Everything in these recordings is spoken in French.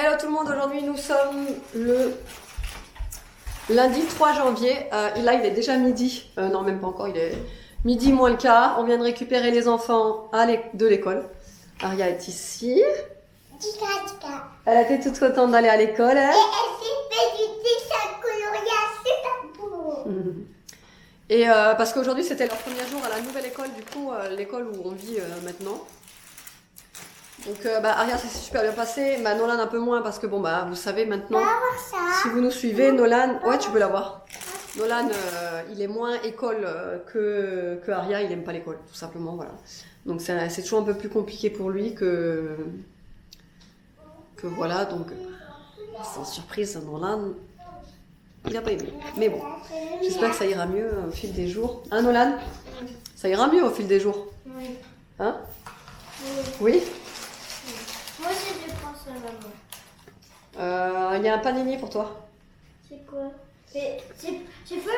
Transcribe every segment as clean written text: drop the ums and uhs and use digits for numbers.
Hello tout le monde, aujourd'hui nous sommes le lundi 3 janvier. Là il est déjà midi, non même pas encore, il est midi moins le quart. On vient de récupérer les enfants de l'école. Aria est ici. Elle a été toute contente d'aller à l'école. Hein. Et elle s'est fait du dessin colorié super beau. Et parce qu'aujourd'hui c'était leur premier jour à la nouvelle école, du coup l'école où on vit maintenant. Donc Aria ça s'est super bien passé, Nolan un peu moins parce que bon vous savez maintenant, si vous nous suivez, Nolan, ouais tu peux l'avoir. Nolan il est moins école que Aria, il aime pas l'école tout simplement, voilà. Donc c'est toujours un peu plus compliqué pour lui que voilà, donc sans surprise Nolan il a pas aimé. Mais bon, j'espère que ça ira mieux au fil des jours. Hein Nolan? Ça ira mieux au fil des jours. Oui. Hein? Oui. Oui? Moi aussi je prends ça maman. Il y a un panini pour toi. C'est quoi? Tu peux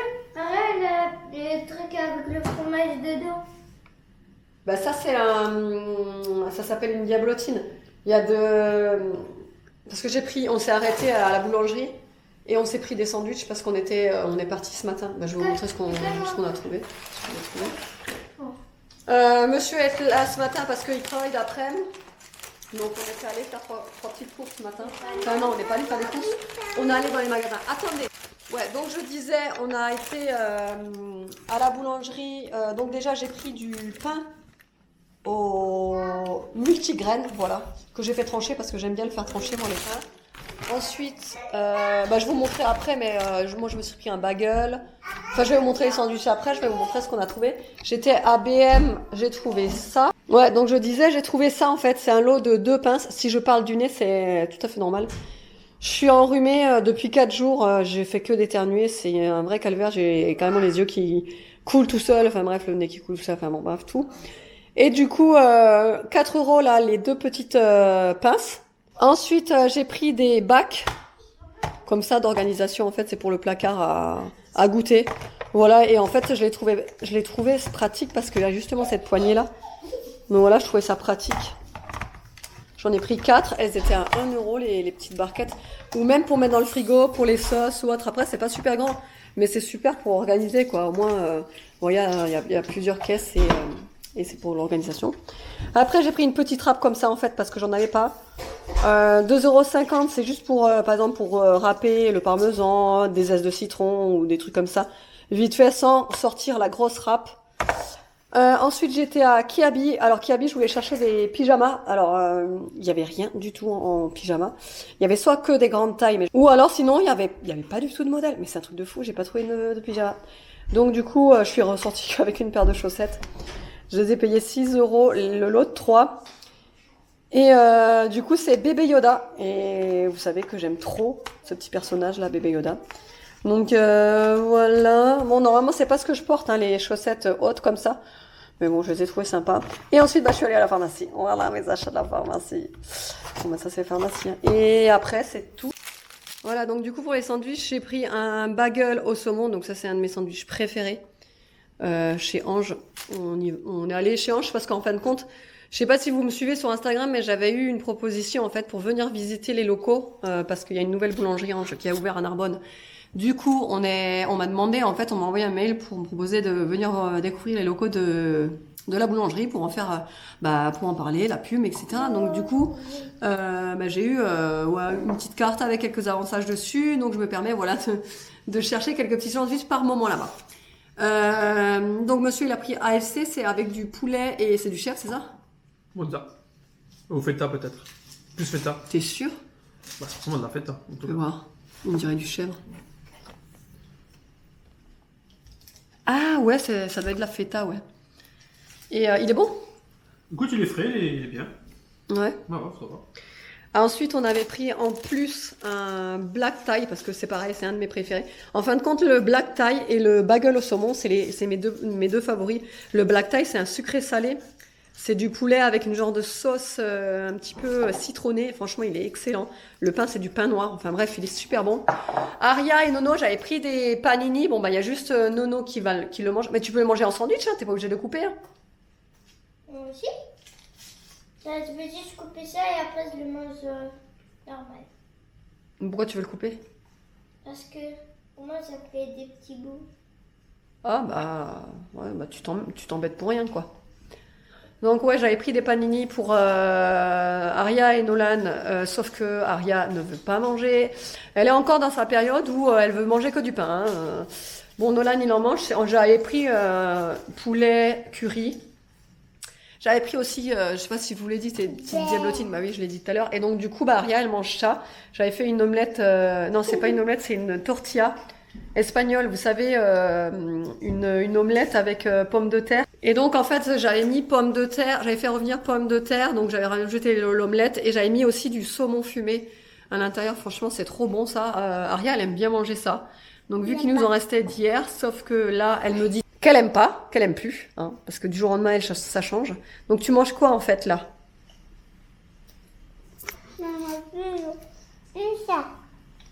le truc avec le fromage dedans? Ça c'est ça s'appelle une diablotine. Il y a parce que on s'est arrêté à la boulangerie et on s'est pris des sandwichs parce on est parti ce matin. Je vais vous montrer ce qu'on a trouvé. Monsieur est là ce matin parce qu'il travaille d'après-midi. Donc on était allé faire trois petites courses ce matin. Enfin non, on n'est pas allé faire des courses. On est allé dans les magasins. Attendez. Ouais, donc je disais, on a été à la boulangerie. Donc déjà j'ai pris du pain au multigraines, voilà, que j'ai fait trancher parce que j'aime bien le faire trancher moi les pains. Ensuite, je vous montrerai après, mais moi je me suis pris un bagel. Enfin, je vais vous montrer les sandwichs après, je vais vous montrer ce qu'on a trouvé. J'étais à BM, j'ai trouvé ça. Ouais, donc je disais, j'ai trouvé ça en fait, c'est un lot de 2 pinces. Si je parle du nez, c'est tout à fait normal. Je suis enrhumée depuis 4 jours, j'ai fait que d'éternuer, c'est un vrai calvaire, j'ai carrément les yeux qui coulent tout seul, enfin bref, le nez qui coule tout seul, enfin bon bref, tout. Et du coup, 4 € là, les 2 petites pinces. Ensuite, j'ai pris des bacs, comme ça, d'organisation. En fait, c'est pour le placard à goûter. Voilà, et en fait, je l'ai trouvé pratique parce qu'il y a justement cette poignée-là. Donc voilà, je trouvais ça pratique. J'en ai pris 4, elles étaient à 1 € les petites barquettes. Ou même pour mettre dans le frigo, pour les sauces ou autre. Après, c'est pas super grand, mais c'est super pour organiser, quoi. Au moins, il y a plusieurs caisses et c'est pour l'organisation. Après, j'ai pris une petite râpe comme ça, en fait, parce que j'en avais pas. 2,50 €, c'est juste pour, par exemple, pour râper le parmesan, des zestes de citron ou des trucs comme ça. Vite fait, sans sortir la grosse râpe. Ensuite, j'étais à Kiabi. Alors, Kiabi, je voulais chercher des pyjamas. Alors, il y avait rien du tout en pyjama. Il y avait soit que des grandes tailles, ou alors, sinon, il y avait pas du tout de modèle. Mais c'est un truc de fou, j'ai pas trouvé de pyjama. Donc, du coup, je suis ressortie avec une paire de chaussettes. Je les ai payées 6 € le lot de 3. Et du coup, c'est Bébé Yoda. Et vous savez que j'aime trop ce petit personnage-là, Bébé Yoda. Donc voilà. Bon, normalement, c'est pas ce que je porte, hein, les chaussettes hautes comme ça. Mais bon, je les ai trouvées sympas. Et ensuite, je suis allée à la pharmacie. Voilà mes achats de la pharmacie. Bon, ça, c'est pharmacie. Et après, c'est tout. Voilà, donc du coup, pour les sandwichs, j'ai pris un bagel au saumon. Donc ça, c'est un de mes sandwichs préférés. Chez Ange. On est allé chez Ange parce qu'en fin de compte, je sais pas si vous me suivez sur Instagram, mais j'avais eu une proposition en fait pour venir visiter les locaux parce qu'il y a une nouvelle boulangerie Ange qui a ouvert à Narbonne. Du coup, on m'a demandé en fait, on m'a envoyé un mail pour me proposer de venir découvrir les locaux de la boulangerie pour en faire, pour en parler, la pub, etc. Donc du coup, j'ai eu une petite carte avec quelques avantages dessus, donc je me permets de chercher quelques petits sandwichs par moment là-bas. Donc monsieur il a pris AFC, c'est avec du poulet et c'est du chèvre, c'est ça? Mozza. Ou feta peut-être. Plus feta. T'es sûr? C'est forcément de la feta. On peut voir. On dirait du chèvre. Ah ouais, ça doit être de la feta, ouais. Et il est bon? Écoute, il est frais, il est bien. Ouais. Ah ouais, ça va. Ensuite, on avait pris en plus un black tie, parce que c'est pareil, c'est un de mes préférés. En fin de compte, le black tie et le bagel au saumon, c'est mes deux favoris. Le black tie, c'est un sucré salé. C'est du poulet avec une genre de sauce un petit peu citronnée. Franchement, il est excellent. Le pain, c'est du pain noir. Enfin bref, il est super bon. Aria et Nono, j'avais pris des panini. Bon, il y a juste Nono qui le mange. Mais tu peux le manger en sandwich, hein, t'es pas obligé de le couper. Hein. Si. Tu peux juste couper ça et après je le mange. normal. Pourquoi tu veux le couper? Parce que pour moi, ça fait des petits bouts. Ah ouais, bah tu t'embêtes pour rien quoi. Donc ouais, j'avais pris des panini pour Aria et Nolan, sauf que Aria ne veut pas manger. Elle est encore dans sa période où elle veut manger que du pain. Hein. Bon, Nolan il en mange. J'avais pris poulet curry. J'avais pris aussi, je sais pas si je vous l'ai dit, c'est une diablotine. Bah oui, je l'ai dit tout à l'heure. Et donc du coup, bah Aria elle mange ça. J'avais fait une omelette. Non, c'est pas une omelette, c'est une tortilla espagnole, vous savez, une omelette avec pommes de terre. Et donc en fait j'avais mis pommes de terre, j'avais fait revenir pommes de terre, donc j'avais rajouté l'omelette et j'avais mis aussi du saumon fumé à l'intérieur. Franchement c'est trop bon ça. Aria elle aime bien manger ça. Donc vu qu'il nous en restait d'hier, sauf que là elle me dit qu'elle aime pas, qu'elle aime plus, hein, parce que du jour au lendemain ça change. Donc tu manges quoi en fait là?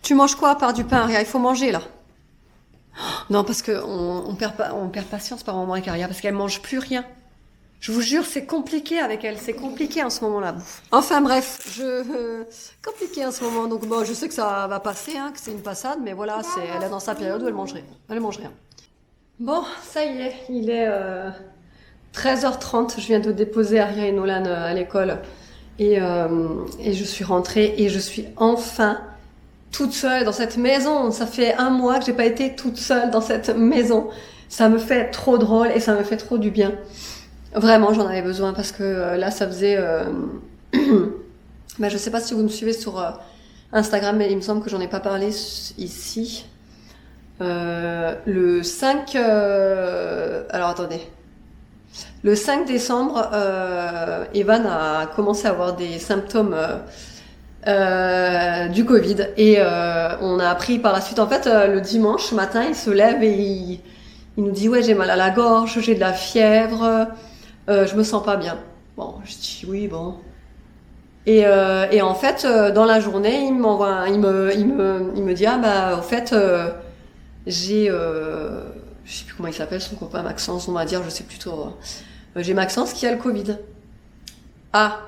Tu manges quoi à part du pain Aria? Il faut manger là. Non, parce que on perd patience par moment avec Aria, parce qu'elle mange plus rien. Je vous jure, c'est compliqué avec elle, c'est compliqué en ce moment la bouffe. Enfin bref, compliqué en ce moment. Donc bon, je sais que ça va passer, hein, que c'est une passade, mais voilà, elle est dans sa période où elle mange rien. Elle mange rien. Bon, ça y est, il est 13h30. Je viens de déposer Aria et Nolan à l'école et je suis rentrée et je suis enfin toute seule dans cette maison. Ça fait 1 mois que j'ai pas été toute seule dans cette maison. Ça me fait trop drôle et ça me fait trop du bien. Vraiment, j'en avais besoin parce que là, ça faisait... je sais pas si vous me suivez sur Instagram, mais il me semble que j'en ai pas parlé ici. Le 5... Alors, attendez. Le 5 décembre, Evan a commencé à avoir des symptômes... du Covid et on a appris par la suite en fait le dimanche matin il se lève et il nous dit ouais j'ai mal à la gorge, j'ai de la fièvre, je me sens pas bien. Bon, je dis oui bon et en fait dans la journée il me dit ah bah au fait j'ai je sais plus comment il s'appelle son copain Maxence on va dire, je sais plus trop, j'ai Maxence qui a le Covid. Ah.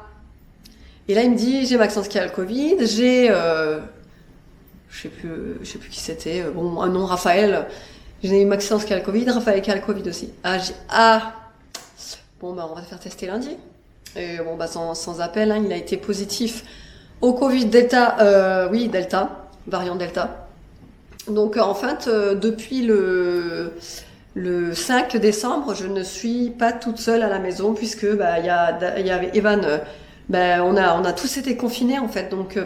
Et là, il me dit, j'ai Maxence qui a le Covid, j'ai, je sais plus qui c'était, bon, un nom, Raphaël. J'ai Maxence qui a le Covid, Raphaël qui a le Covid aussi. Bon, bah, on va te faire tester lundi. Et bon, bah, sans appel, hein, il a été positif au Covid Delta, Delta, variant Delta. Donc, en fait, depuis le 5 décembre, je ne suis pas toute seule à la maison puisque, bah, il y avait Evan, on a tous été confinés en fait, donc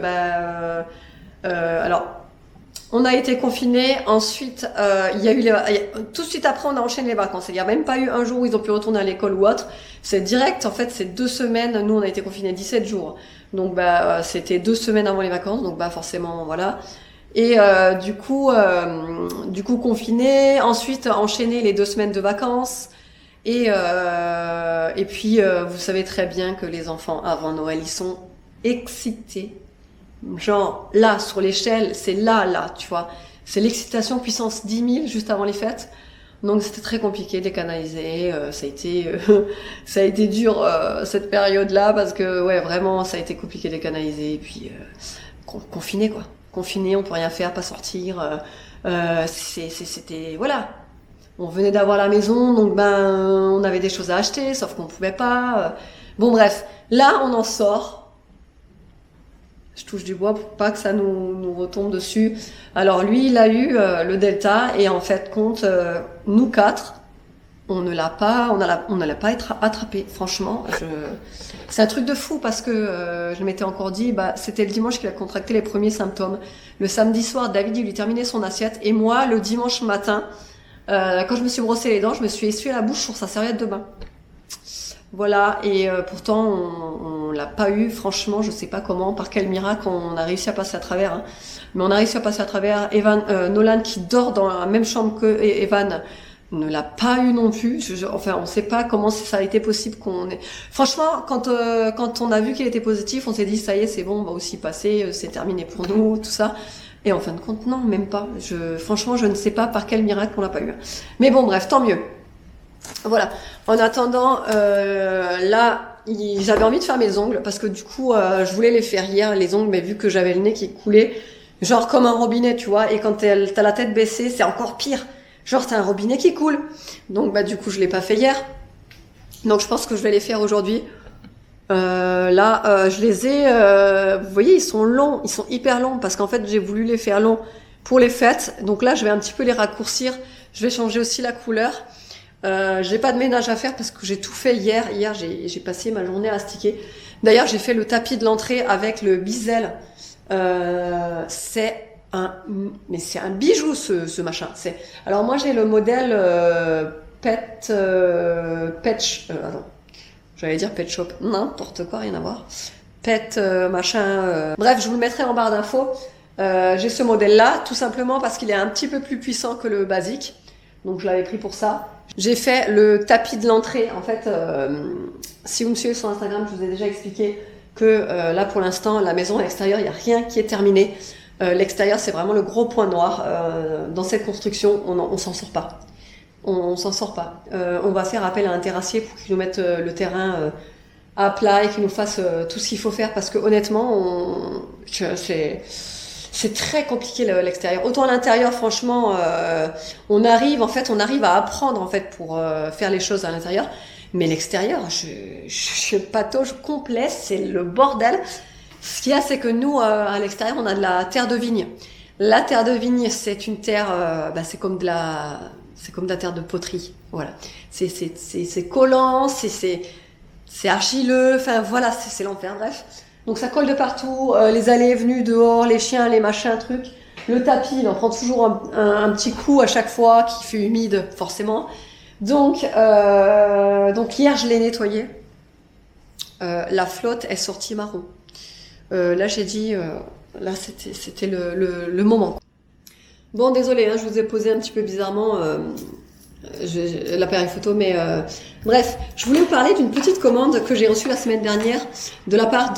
alors on a été confinés. Ensuite, il y a eu tout de suite après on a enchaîné les vacances. Il n'y a même pas eu un jour où ils ont pu retourner à l'école ou autre. C'est direct en fait, c'est 2 semaines. Nous on a été confinés 17 jours, donc c'était 2 semaines avant les vacances, donc forcément voilà. Et du coup confinés. Ensuite enchaîner les 2 semaines de vacances. Et puis, vous savez très bien que les enfants, avant Noël, ils sont excités. Genre, là, sur l'échelle, c'est là, tu vois. C'est l'excitation puissance 10 000 juste avant les fêtes. Donc, c'était très compliqué de les canaliser. Ça a été dur, cette période-là, parce que, ouais, vraiment, ça a été compliqué de les canaliser. Et puis, confiné, quoi. Confiné, on peut rien faire, pas sortir. C'était, voilà. On venait d'avoir la maison, donc on avait des choses à acheter, sauf qu'on pouvait pas. Bon bref, là on en sort. Je touche du bois pour pas que ça nous retombe dessus. Alors lui, il a eu le Delta et en fait compte, nous 4, on ne l'a pas attrapé. Franchement, c'est un truc de fou parce que je m'étais encore dit, c'était le dimanche qu'il a contracté les premiers symptômes. Le samedi soir, David il lui terminait son assiette et moi le dimanche matin. Quand je me suis brossé les dents, je me suis essuyé la bouche sur sa serviette de bain. Voilà, et pourtant on l'a pas eu, franchement, je sais pas comment, par quel miracle on a réussi à passer à travers. Hein. Mais on a réussi à passer à travers. Nolan qui dort dans la même chambre que Evan ne l'a pas eu non plus. On sait pas comment ça a été possible qu'on ait. Franchement, quand on a vu qu'il était positif, on s'est dit ça y est, c'est bon, on va aussi passer, c'est terminé pour nous, tout ça. Et en fin de compte, non, même pas. Franchement, je ne sais pas par quel miracle on l'a pas eu. Mais bon, bref, tant mieux. Voilà. En attendant, là, j'avais envie de faire mes ongles parce que du coup, je voulais les faire hier, les ongles, mais vu que j'avais le nez qui coulait, genre comme un robinet, tu vois, et quand t'as la tête baissée, c'est encore pire. Genre, t'as un robinet qui coule. Donc, bah, du coup, je l'ai pas fait hier. Donc, je pense que je vais les faire aujourd'hui. Là, je les ai, vous voyez, ils sont longs, ils sont hyper longs parce qu'en fait, j'ai voulu les faire longs pour les fêtes. Donc là, je vais un petit peu les raccourcir. Je vais changer aussi la couleur. J'ai pas de ménage à faire parce que j'ai tout fait hier. Hier, j'ai passé ma journée à astiquer. D'ailleurs, j'ai fait le tapis de l'entrée avec le bisel. C'est un bijou ce machin. Alors moi, j'ai le modèle Pet attends. J'allais dire Pet Shop. N'importe quoi, rien à voir. Pet machin. Bref, je vous le mettrai en barre d'infos. J'ai ce modèle-là, tout simplement parce qu'il est un petit peu plus puissant que le basique. Donc je l'avais pris pour ça. J'ai fait le tapis de l'entrée. En fait, si vous me suivez sur Instagram, je vous ai déjà expliqué que là, pour l'instant, la maison à l'extérieur, il n'y a rien qui est terminé. L'extérieur, c'est vraiment le gros point noir. Dans cette construction, on s'en sort pas. On s'en sort pas. On va faire appel à un terrassier pour qu'il nous mette le terrain à plat et qu'il nous fasse tout ce qu'il faut faire parce que honnêtement, c'est très compliqué l'extérieur. Autant à l'intérieur, franchement, on arrive à apprendre en fait pour faire les choses à l'intérieur. Mais l'extérieur, je patauge complet, c'est le bordel. Ce qu'il y a, c'est que nous, à l'extérieur, on a de la terre de vigne. La terre de vigne, c'est une terre, c'est comme de la terre de poterie. Voilà. C'est collant, c'est argileux. Enfin voilà, c'est l'enfer. Bref. Donc ça colle de partout. Les allées et venues dehors, les chiens, les machins, trucs. Le tapis, il en prend toujours un petit coup à chaque fois, qui fait humide forcément. Donc hier, je l'ai nettoyé. La flotte est sortie marron. Là, j'ai dit, là, c'était le moment. Bon, désolé, je vous ai posé un petit peu bizarrement l'appareil photo, mais bref, je voulais vous parler d'une petite commande que j'ai reçue la semaine dernière de la part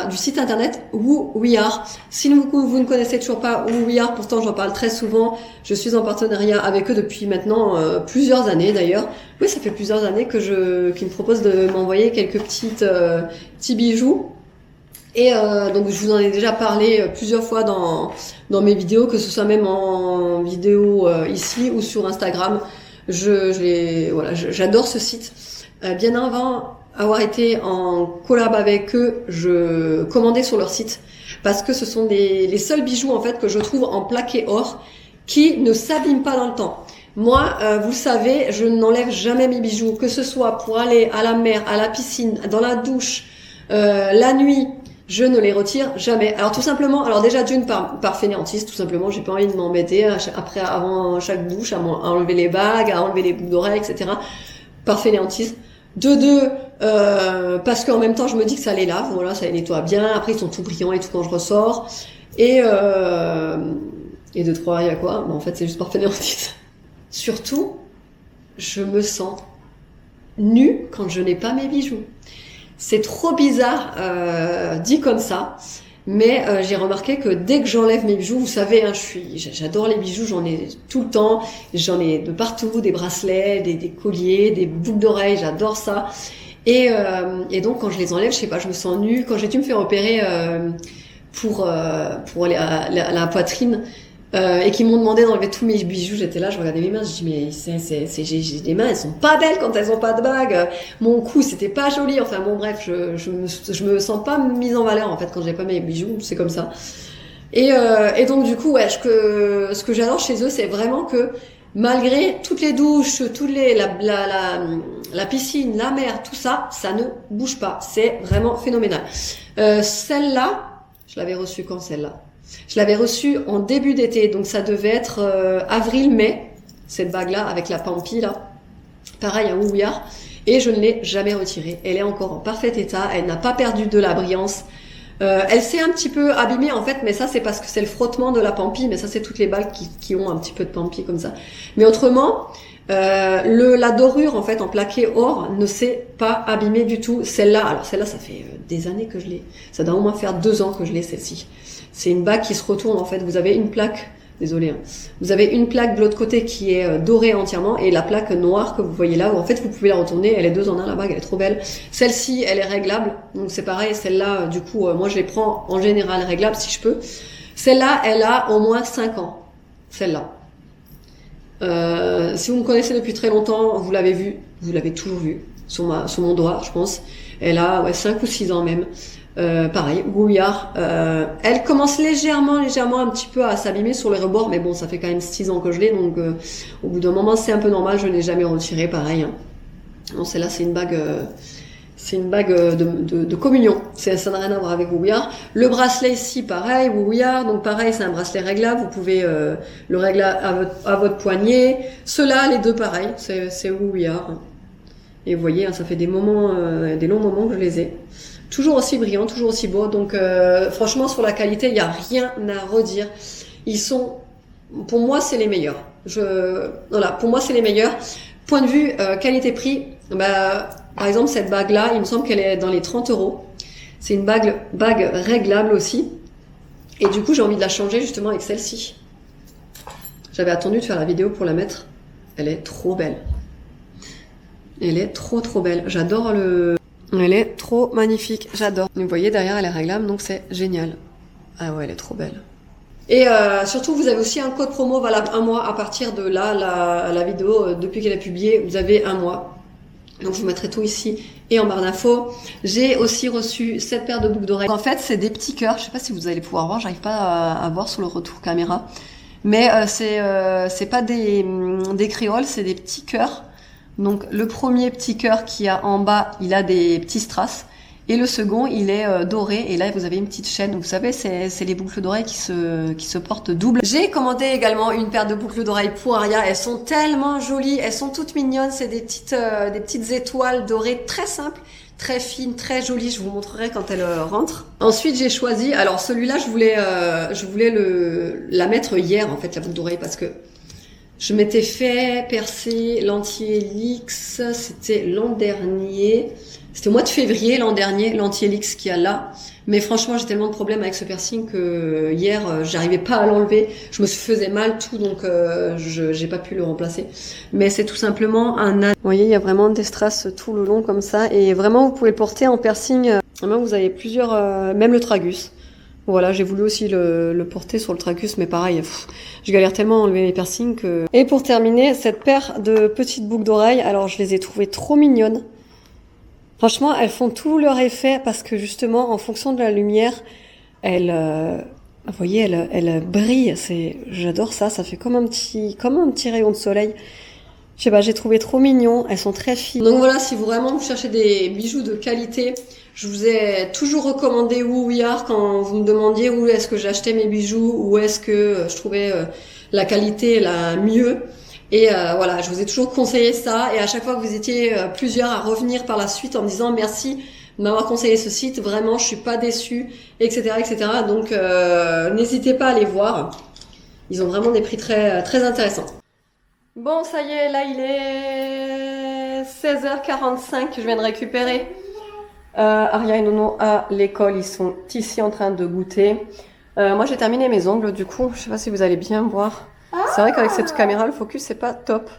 du site internet Who We Are. Si vous ne connaissez toujours pas Who We Are, pourtant j'en parle très souvent, je suis en partenariat avec eux depuis maintenant plusieurs années d'ailleurs. Oui, ça fait plusieurs années qu'ils me proposent de m'envoyer quelques petits bijoux. Et donc je vous en ai déjà parlé plusieurs fois dans mes vidéos, que ce soit même en vidéo ici ou sur Instagram. J'adore ce site. Bien avant avoir été en collab avec eux, je commandais sur leur site parce que ce sont les seuls bijoux en fait que je trouve en plaqué or qui ne s'abîment pas dans le temps. Moi, vous le savez, je n'enlève jamais mes bijoux, que ce soit pour aller à la mer, à la piscine, dans la douche, la nuit. Je ne les retire jamais. Alors tout simplement, déjà d'une par fainéantise, tout simplement, j'ai pas envie de m'embêter avant chaque douche à enlever les bagues, à enlever les boucles d'oreilles, etc. Par fainéantise. De deux, parce qu'en même temps je me dis que ça les lave, voilà, ça les nettoie bien. Après ils sont tout brillants et tout quand je ressors. Et de trois, il y a quoi ? En fait c'est juste par fainéantise. Surtout, je me sens nue quand je n'ai pas mes bijoux. C'est trop bizarre dit comme ça, mais j'ai remarqué que dès que j'enlève mes bijoux, vous savez, j'adore les bijoux, j'en ai tout le temps, j'en ai de partout, des bracelets, des colliers, des boucles d'oreilles, j'adore ça. Et donc quand je les enlève, je sais pas, je me sens nue. Quand j'ai dû me faire opérer pour aller à la poitrine, et qui m'ont demandé d'enlever tous mes bijoux, j'étais là, je regardais mes mains, je dis mais j'ai des mains, elles sont pas belles quand elles ont pas de bague. Mon cou, c'était pas joli. Enfin bon, bref, je me sens pas mise en valeur en fait quand j'ai pas mes bijoux, c'est comme ça. Et donc du coup, ouais, ce que j'adore chez eux, c'est vraiment que malgré toutes les douches, la piscine, la mer, tout ça, ça ne bouge pas. C'est vraiment phénoménal. Celle-là, je l'avais reçue quand celle-là? Je l'avais reçue en début d'été, donc ça devait être avril-mai, cette bague-là, avec la pampi, là. Pareil, un houillard. Et je ne l'ai jamais retirée. Elle est encore en parfait état, elle n'a pas perdu de la brillance. Elle s'est un petit peu abîmée, en fait, mais ça, c'est parce que c'est le frottement de la pampi, mais ça, c'est toutes les bagues qui ont un petit peu de pampi, comme ça. Mais autrement, la dorure, en fait, en plaqué or, ne s'est pas abîmée du tout. Celle-là, ça fait des années que je l'ai. Ça doit au moins faire 2 ans que je l'ai, celle-ci. C'est une bague qui se retourne en fait. Vous avez une plaque Désolée. Hein. Vous avez une plaque de l'autre côté qui est dorée entièrement et la plaque noire que vous voyez là, où en fait vous pouvez la retourner, elle est 2 en 1 la bague, elle est trop belle. Celle-ci, elle est réglable, donc c'est pareil, celle-là, du coup, moi je les prends en général réglables si je peux. Celle-là, elle a au moins 5 ans, celle-là. Si vous me connaissez depuis très longtemps, vous l'avez vue, vous l'avez toujours vue, sur mon doigt, je pense. Elle a 5 ou 6 ans même. Pareil, Gouillard. Elle commence légèrement un petit peu à s'abîmer sur les rebords, mais bon, ça fait quand même 6 ans que je l'ai, donc au bout d'un moment, c'est un peu normal, je l'ai jamais retirée, pareil. Hein. Non, celle-là, c'est une bague de communion. Ça n'a rien à voir avec Gouillard. Le bracelet ici, pareil, Gouillard, donc pareil, c'est un bracelet réglable, vous pouvez le régler à votre poignet. Ceux-là, les deux, pareil, c'est Gouillard. Et vous voyez, hein, ça fait des longs moments que je les ai. Toujours aussi brillant, toujours aussi beau. Donc franchement, sur la qualité, il n'y a rien à redire. Ils sont, pour moi, c'est les meilleurs. Voilà, pour moi, c'est les meilleurs. Point de vue qualité-prix, par exemple, cette bague-là, il me semble qu'elle est dans les 30 €. C'est une bague réglable aussi. Et du coup, j'ai envie de la changer justement avec celle-ci. J'avais attendu de faire la vidéo pour la mettre. Elle est trop belle. Elle est trop belle. J'adore Elle est trop magnifique, j'adore. Vous voyez, derrière, elle est réglable, donc c'est génial. Ah ouais, elle est trop belle. Et surtout, vous avez aussi un code promo valable 1 mois à partir de là, la vidéo, depuis qu'elle est publiée, vous avez 1 mois. Donc je vous mettrai tout ici et en barre d'infos. J'ai aussi reçu cette paire de boucles d'oreilles. En fait, c'est des petits cœurs. Je sais pas si vous allez pouvoir voir, j'arrive pas à voir sur le retour caméra. Mais c'est pas des créoles, c'est des petits cœurs. Donc le premier petit cœur qui a en bas, il a des petits strass. Et le second, il est doré. Et là, vous avez une petite chaîne. Donc, vous savez, c'est les boucles d'oreilles qui se portent double. J'ai commandé également une paire de boucles d'oreilles pour Aria. Elles sont tellement jolies. Elles sont toutes mignonnes. C'est des petites étoiles dorées très simples, très fines, très jolies. Je vous montrerai quand elles rentrent. Ensuite, j'ai choisi... Alors, celui-là, je voulais la mettre hier, en fait, la boucle d'oreille, parce que je m'étais fait percer l'anti-hélix. C'était l'an dernier... C'était au mois de février l'an dernier, l'anti-hélix qu'il y a là. Mais franchement, j'ai tellement de problèmes avec ce piercing que hier, j'arrivais pas à l'enlever. Je me faisais mal tout, donc j'ai pas pu le remplacer. Mais c'est tout simplement un... Vous voyez, il y a vraiment des strass tout le long comme ça. Et vraiment, vous pouvez le porter en piercing. Vraiment, vous avez plusieurs... même le tragus. Voilà, j'ai voulu aussi le porter sur le tragus, mais pareil, je galère tellement à enlever mes piercings que... Et pour terminer, cette paire de petites boucles d'oreilles, alors je les ai trouvées trop mignonnes. Franchement, elles font tout leur effet parce que justement, en fonction de la lumière, vous voyez, elles brillent. J'adore ça. Ça fait comme un petit rayon de soleil. Je sais pas, j'ai trouvé trop mignon. Elles sont très fines. Donc voilà, si vraiment vous cherchez des bijoux de qualité, je vous ai toujours recommandé Wu Wear quand vous me demandiez où est-ce que j'achetais mes bijoux, où est-ce que je trouvais la qualité la mieux. Et voilà, je vous ai toujours conseillé ça. Et à chaque fois que vous étiez plusieurs à revenir par la suite en me disant merci de m'avoir conseillé ce site, vraiment, je suis pas déçue, etc., etc. Donc n'hésitez pas à aller voir. Ils ont vraiment des prix très très intéressants. Bon, ça y est, là il est 16h45. Je viens de récupérer Aria et Nono à l'école. Ils sont ici en train de goûter. Moi, j'ai terminé mes ongles. Du coup, je sais pas si vous allez bien voir. C'est vrai qu'avec cette caméra, le focus, c'est pas top.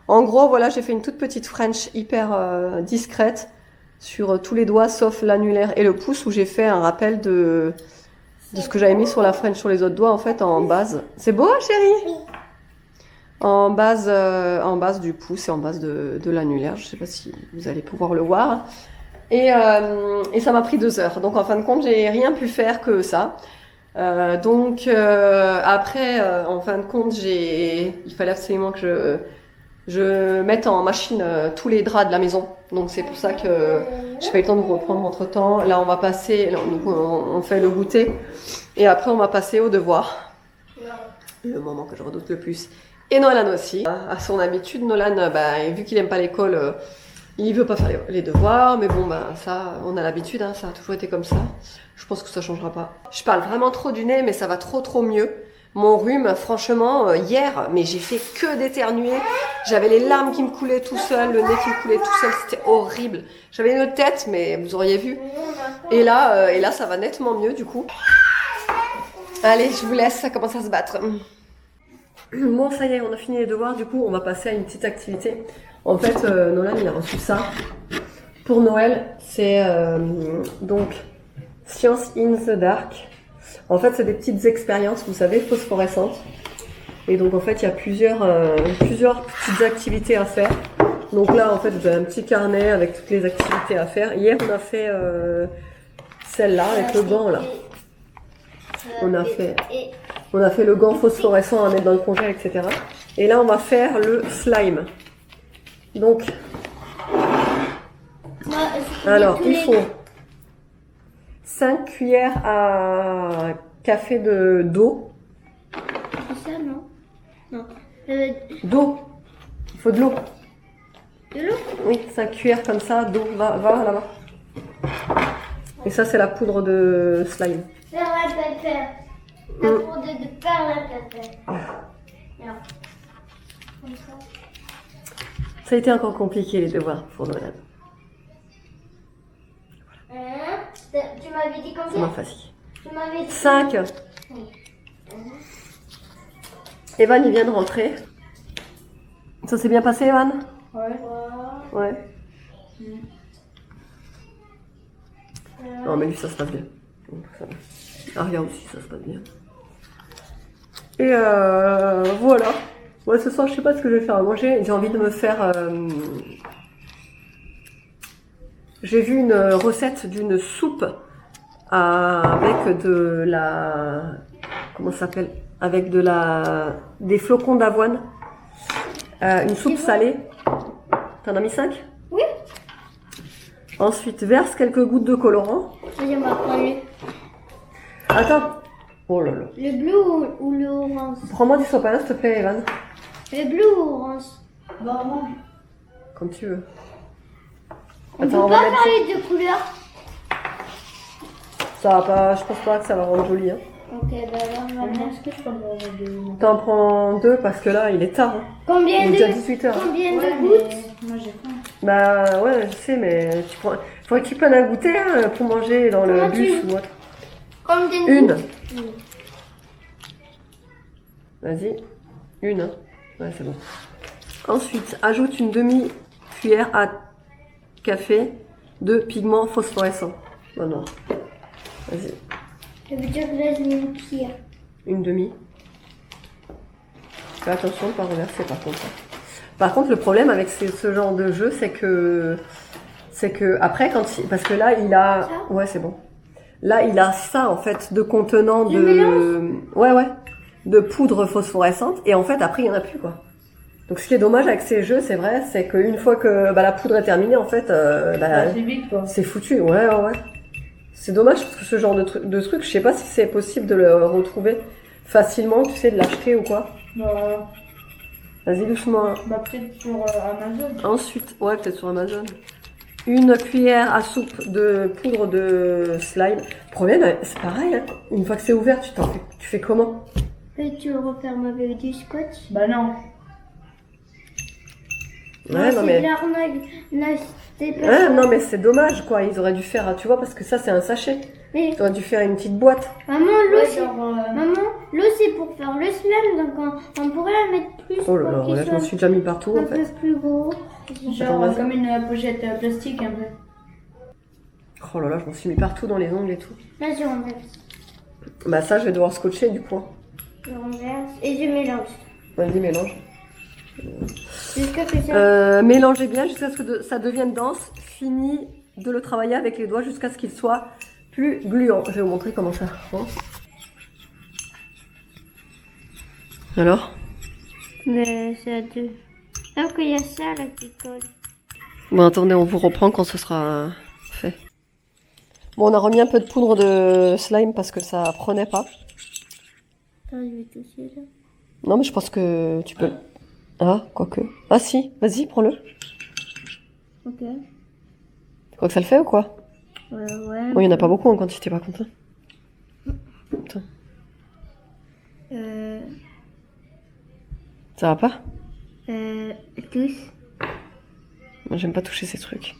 En gros, voilà, j'ai fait une toute petite French hyper discrète sur tous les doigts, sauf l'annulaire et le pouce, où j'ai fait un rappel de ce que j'avais mis sur la French sur les autres doigts, en fait, en base. C'est beau, chérie? En base du pouce et en base de l'annulaire. Je sais pas si vous allez pouvoir le voir. Et ça m'a pris 2 heures. Donc, en fin de compte, j'ai rien pu faire que ça. Après, en fin de compte, il fallait absolument que je mette en machine tous les draps de la maison. Donc c'est pour ça que j'ai pas eu le temps de vous reprendre entre temps. Là, on va passer, on fait le goûter et après on va passer au devoir. Le moment que je redoute le plus. Et Nolan aussi. À son habitude, Nolan, vu qu'il aime pas l'école, il veut pas faire les devoirs, mais bon, ça, on a l'habitude, hein, ça a toujours été comme ça. Je pense que ça changera pas. Je parle vraiment trop du nez, mais ça va trop mieux. Mon rhume, franchement, hier, mais j'ai fait que d'éternuer. J'avais les larmes qui me coulaient tout seul, le nez qui me coulait tout seul, c'était horrible. J'avais une tête, mais vous auriez vu. Et là, ça va nettement mieux, du coup. Allez, je vous laisse, ça commence à se battre. Bon, ça y est, on a fini les devoirs. Du coup, on va passer à une petite activité. En fait, Nolan, il a reçu ça pour Noël. C'est donc Science in the Dark. En fait, c'est des petites expériences, vous savez, phosphorescentes. Et donc, en fait, il y a plusieurs petites activités à faire. Donc là, en fait, vous avez un petit carnet avec toutes les activités à faire. Hier, on a fait celle-là avec le gant, là. On a fait le gant phosphorescent à mettre dans le congèle, etc. Et là, on va faire le slime. Donc, alors, il faut 5 cuillères à café d'eau. C'est ça, non? Non. D'eau. Il faut de l'eau. De l'eau? Oui, 5 cuillères comme ça d'eau. Va là-bas. Et ça, c'est la poudre de slime. Faire la pépère. La poudre de faire la pépère. Là. Comme ça. Ça a été encore compliqué les devoirs pour Noël. Tu m'avais dit Ça combien? m'a fatigué. Tu m'avais dit 5. Evan, il vient de rentrer. Ça s'est bien passé, Evan? Ouais. Non, mais lui, ça se passe bien. Donc, ça va. Aria aussi, ça se passe bien. Et voilà. Ouais, ce soir, je sais pas ce que je vais faire à manger. J'ai envie de me faire... J'ai vu une recette d'une soupe avec de la... Comment ça s'appelle? Avec des flocons d'avoine. Une soupe salée. T'en as mis 5? Oui. Ensuite, verse quelques gouttes de colorant. Vas-y, on va prendre Attends. Oh là là. le bleu ou le orange? Prends-moi du sopalin, s'il te plaît, Evan. Le bleu ou orange? Orange. Comme tu veux. On Attends, peut pas faire les deux couleurs? Ça va pas, je pense pas que ça va rendre joli. Hein. Ok, bah alors on va mettre. T'en prends 2 parce que là, il est tard. Hein. Combien Il est de, déjà 18h. combien de gouttes? Moi j'ai faim. Bah ouais, je sais, mais tu prends... faudrait que tu prennes à goûter hein, pour manger dans le Comment bus tu- ou autre. Combien de Une. gouttes? Vas-y. Une. Hein. Ouais, c'est bon. Ensuite, ajoute une demi-cuillère à café de pigment phosphorescent. Non, non. Vas-y. Ça veut dire que là, je mets une cuillère. Une demi. Fais attention de ne pas renverser par contre. Par contre, le problème avec ce genre de jeu, c'est que après, parce que là, il a... Ça Ouais, c'est bon. Là, il a ça, en fait, de contenant Je de... mélange Ouais. De poudre phosphorescente. Et en fait, après, il n'y en a plus, quoi. Donc, ce qui est dommage avec ces jeux, c'est vrai, c'est qu'une fois que la poudre est terminée, en fait, C'est vite quoi. c'est foutu. Ouais. C'est dommage parce que ce genre de truc, je sais pas si c'est possible de le retrouver facilement, tu sais, de l'acheter ou quoi. Bah, Vas-y, doucement. peut-être sur Amazon. Ensuite, ouais, peut-être sur Amazon. Une cuillère à soupe de poudre de slime. Le problème, c'est pareil, hein. Une fois que c'est ouvert, tu fais comment? Peux-tu refermer avec du scotch? Bah non. Ouais, non c'est mais... de l'arnaque. Non, c'était pas Ouais, ça. non mais c'est dommage quoi, ils auraient dû faire, tu vois, parce que ça c'est un sachet. Mais Ils auraient dû faire une petite boîte. maman, l'eau, Ouais, c'est... genre, Maman, l'eau, c'est pour faire le slime, donc on pourrait la mettre plus Oh là là, pour qu'il ouais, je m'en soit suis déjà mis partout un en peu fait. plus gros. genre vas-y. comme une pochette plastique un peu. Oh là là, je m'en suis mis partout dans les ongles et tout. Là, je renverse. Bah ça, je vais devoir scotcher du coup. Je renverse et je mélange. Vas-y, mélange. Jusqu'à que ça... Mélangez bien jusqu'à ce que ça devienne dense. Fini de le travailler avec les doigts jusqu'à ce qu'il soit plus gluant. Je vais vous montrer comment ça rend. Alors? Mais c'est à deux. Alors qu'il y a ça là qui colle. Bon, attendez, on vous reprend quand ce sera fait. Bon, on a remis un peu de poudre de slime parce que ça prenait pas. Attends, je vais toucher là. Non, mais je pense que tu peux... Ah, quoique. Ah si, vas-y, prends-le. Ok. Tu crois que ça le fait ou quoi? Ouais. Bon, il n'y en a pas beaucoup en quantité par contre. Attends. Ça va pas? Tous. Moi, j'aime pas toucher ces trucs.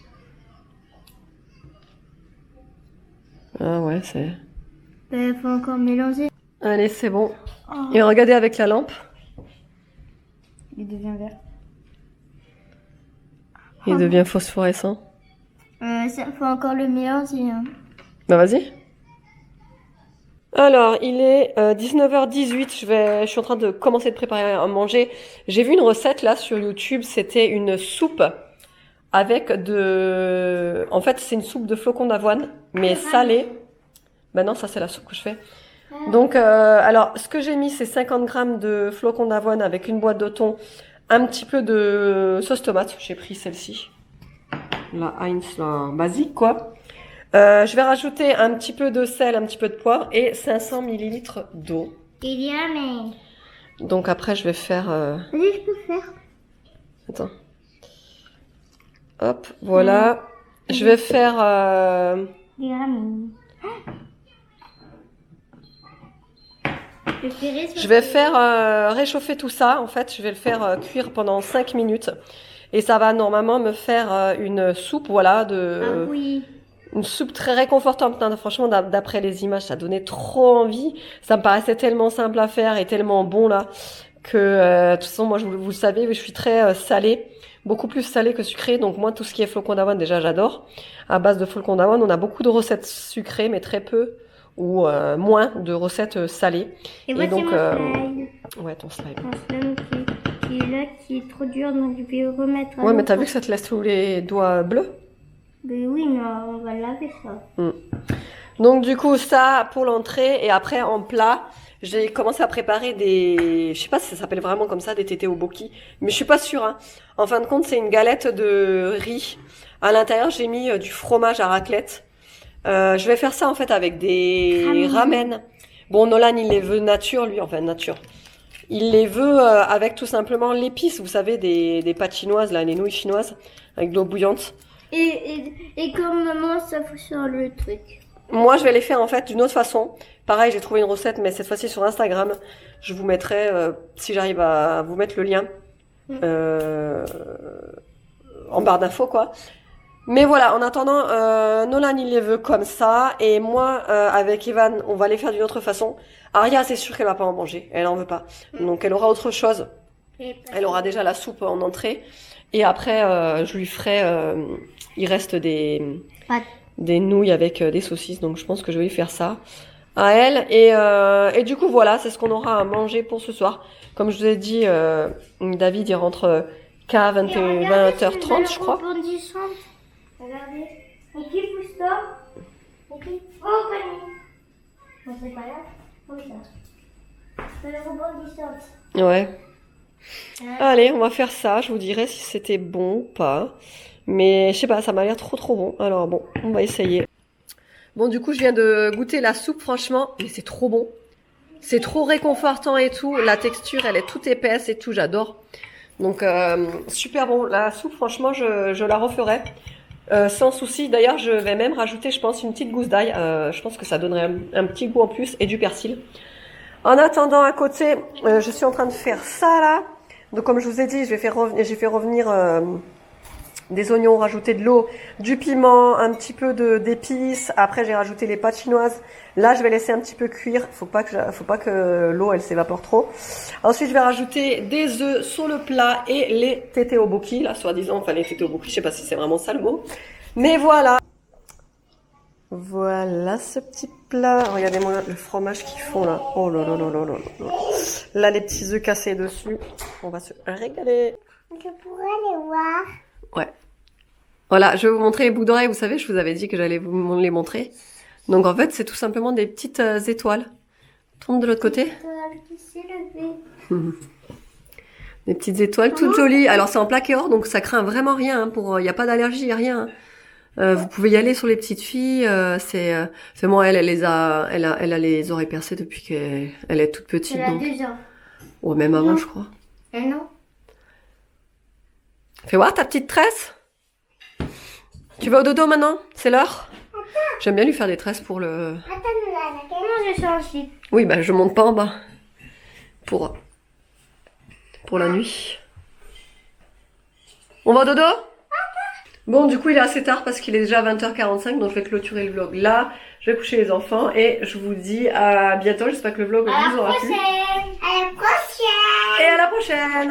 Ah ouais, c'est... Faut encore mélanger. Allez, c'est bon. Oh. Et regardez avec la lampe. Il devient vert. Il devient phosphorescent. Ça faut encore le mélanger. Hein. Bah vas-y. Alors, il est 19h18, je suis en train de commencer de préparer à manger. J'ai vu une recette là sur YouTube, c'était une soupe avec de... En fait, c'est une soupe de flocons d'avoine, mais salée. Bah non, ça c'est la soupe que je fais. Donc, alors, ce que j'ai mis, c'est 50 grammes de flocons d'avoine avec une boîte de thon, un petit peu de sauce tomate. J'ai pris celle-ci. La Heinz, la basique, quoi. Je vais rajouter un petit peu de sel, un petit peu de poivre et 500 ml d'eau. Il y a, mais... Donc après, je vais faire... Vas-y, je peux faire. Attends. Hop, voilà. Je vais faire... Il y a, mais... Je vais faire réchauffer tout ça. En fait, je vais le faire cuire pendant 5 minutes. Et ça va normalement me faire une soupe, voilà, Ah oui. Une soupe très réconfortante. Putain, franchement, d'après les images, ça donnait trop envie. Ça me paraissait tellement simple à faire et tellement bon là que de toute façon, moi, vous le savez, je suis très salée, beaucoup plus salée que sucrée. Donc moi, tout ce qui est flocons d'avoine, déjà, j'adore. À base de flocons d'avoine, on a beaucoup de recettes sucrées, mais très peu ou moins de recettes salées. Et voici donc, mon slime. ouais, ton slime. Mon slime qui est là, qui est trop dur, donc je vais le remettre. Ouais, mais t'as vu que ça te laisse tous les doigts bleus? Ben oui, mais on va laver ça. Donc du coup ça pour l'entrée et après en plat j'ai commencé à préparer des, je sais pas si ça s'appelle vraiment comme ça, des tétés au boki, mais je suis pas sûre. Hein. En fin de compte c'est une galette de riz. À l'intérieur j'ai mis du fromage à raclette. Je vais faire ça en fait avec des ramen. Bon Nolan il les veut nature lui, enfin nature. Il les veut avec tout simplement l'épice, vous savez des pâtes chinoises là, les nouilles chinoises avec de l'eau bouillante. Et comme maman, ça fout sur le truc. Moi, je vais les faire en fait d'une autre façon. Pareil, j'ai trouvé une recette, mais cette fois-ci sur Instagram. Je vous mettrai, si j'arrive à vous mettre le lien, en barre d'infos, quoi. Mais voilà, en attendant, Nolan, il les veut comme ça. Et moi, avec Evan, on va les faire d'une autre façon. Aria, c'est sûr qu'elle va pas en manger. Elle en veut pas. Donc, elle aura autre chose. Elle aura déjà la soupe en entrée. Et après, je lui ferai... il reste des nouilles avec des saucisses. Donc, je pense que je vais lui faire ça à elle. Et du coup, voilà, c'est ce qu'on aura à manger pour ce soir. Comme je vous ai dit, David, il rentre qu'à 20h30, je crois. Regardez. Et qui pousse ça? Oh, panier. On sait pas là? Oui, ça. C'est le rebondissante. Ouais. Allez, on va faire ça. Je vous dirai si c'était bon ou pas. Mais je sais pas, ça m'a l'air trop bon. Alors bon, on va essayer. Bon, du coup, je viens de goûter la soupe, franchement. Mais c'est trop bon. C'est trop réconfortant et tout. La texture, elle est toute épaisse et tout. J'adore. Donc, super bon. La soupe, franchement, je la referai. Sans souci. D'ailleurs, je vais même rajouter, je pense, une petite gousse d'ail. Je pense que ça donnerait un petit goût en plus et du persil. En attendant, à côté, je suis en train de faire ça là. Donc comme je vous ai dit, j'ai fait revenir des oignons, rajouter de l'eau, du piment, un petit peu d'épices. Après, j'ai rajouté les pâtes chinoises. Là, je vais laisser un petit peu cuire. Faut pas que l'eau elle s'évapore trop. Ensuite, je vais rajouter des œufs sur le plat et les tétés au boki. Là, soi-disant, enfin les tétés au boki. Je sais pas si c'est vraiment ça le mot, mais voilà. Voilà ce petit plat. Regardez-moi le fromage qu'ils font là. Oh là là là là là là. Là, les petits œufs cassés dessus. On va se régaler. Je pourrais les voir. Ouais. Voilà, je vais vous montrer les boucles d'oreilles. Vous savez, je vous avais dit que j'allais vous les montrer. Donc en fait, c'est tout simplement des petites étoiles. Tourne de l'autre côté. Des petites étoiles toutes jolies. Alors c'est en plaqué or, donc ça craint vraiment rien. Il n'y a pas d'allergie, il n'y a rien. Vous pouvez y aller sur les petites filles. C'est moi, elle a les oreilles percées depuis qu'elle est toute petite. Elle a donc. 2 ans. Ou même avant, je crois. Non. Fais voir ta petite tresse. Tu vas au dodo maintenant? C'est l'heure? J'aime bien lui faire des tresses pour le... Attends, comment je change? Oui, bah je monte pas en bas. Pour la nuit. On va au dodo? Bon, du coup, il est assez tard parce qu'il est déjà 20h45, donc je vais clôturer le vlog là. Je vais coucher les enfants et je vous dis à bientôt. J'espère que le vlog vous aura plu. À la prochaine! Et à la prochaine!